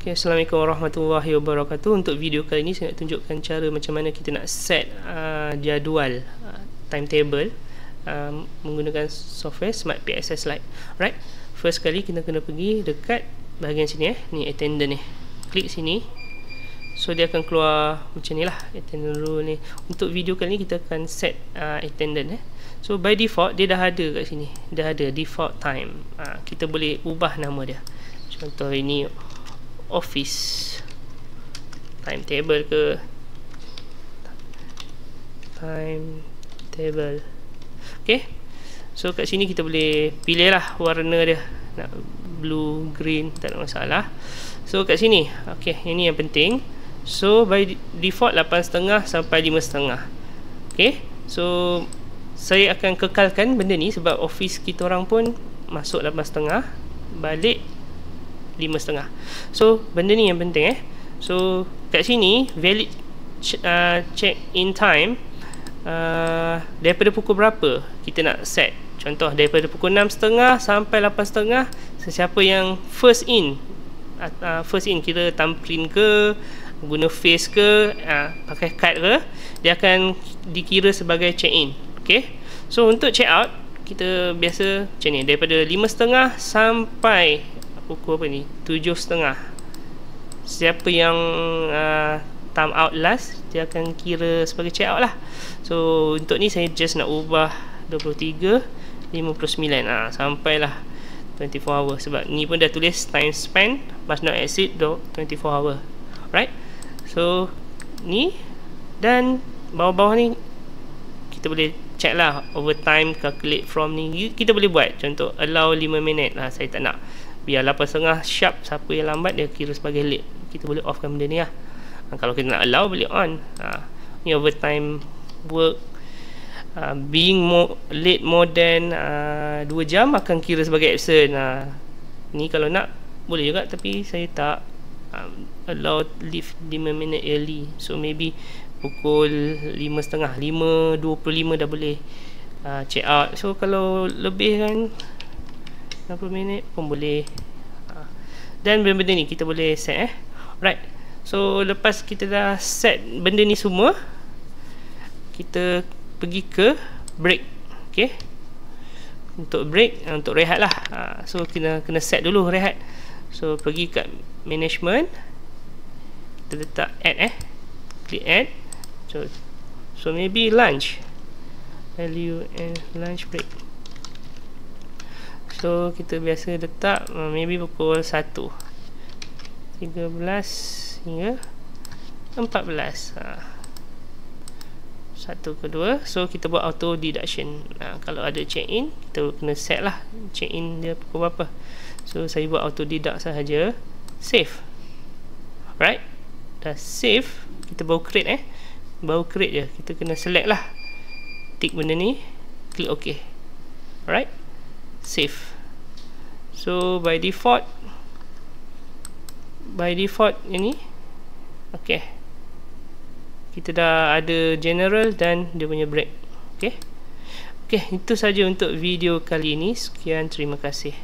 Okay, Assalamualaikum warahmatullahi wabarakatuh. Untuk video kali ini saya nak tunjukkan cara macam mana kita nak set jadual timetable menggunakan software Smart PXS Lite. Alright, first kali kita kena pergi dekat bahagian sini ni attendant ni. Klik sini. So dia akan keluar macam ni lah, attendant rule ni. Untuk video kali ni kita akan set attendant So by default dia dah ada kat sini. Dah ada default time. Kita boleh ubah nama dia. Contoh ini office timetable ke timetable. Okay, so kat sini kita boleh pilih lah warna dia, nak blue, green, tak ada masalah. So kat sini, okay, ini yang penting. So by default 8.5 sampai 5.5. Okay, so saya akan kekalkan benda ni sebab office kita orang pun masuk 8.5 balik 5.5. So benda ni yang penting So kat sini valid check in time daripada pukul berapa kita nak set. Contoh daripada pukul 6.30 sampai 8.30. Sesiapa yang first in kira thumbprint ke, guna face ke, pakai card ke, dia akan dikira sebagai check in. Okay, so untuk check out kita biasa macam ni, daripada 5.30 sampai pukul apa ni, 7.30. Siapa yang time out last, dia akan kira sebagai check out lah. So untuk ni saya just nak ubah 23.59 sampailah 24 hour. Sebab ni pun dah tulis time spent must not exceed 24 hour. Right, so ni dan bawah-bawah ni kita boleh check lah overtime, calculate from ni kita boleh buat. Contoh allow 5 minit lah, saya tak nak, biar 8.30 sharp, siapa yang lambat dia kira sebagai late. Kita boleh offkan benda ni lah. Kalau kita nak allow boleh on. Ni overtime work, being late more than 2 jam akan kira sebagai absent. Ni kalau nak boleh juga, tapi saya tak. Allow leave 5 minit early, so maybe pukul 5.30, 5.25 dah boleh check out. So kalau lebih kan 60 minit pun boleh. Dan benda-benda ni kita boleh set Right, so lepas kita dah set benda ni semua, kita pergi ke break. Okay, untuk break, untuk rehat lah. So kena set dulu rehat. So pergi kat management, kita letak add klik add. So maybe lunch, value and lunch break. So kita biasa letak maybe pukul 1.13 hingga 14. 1 ke 2. So kita buat auto deduction. Kalau ada check in, kita kena set lah check in dia pukul berapa. So saya buat auto deduct sahaja. Save. Right, dah save. Kita baru create baru create je. Kita kena select lah, tick benda ni, klik OK. Alright, save. So by default ini okay, kita dah ada general dan dia punya break. Okay, itu saja untuk video kali ini. Sekian, terima kasih.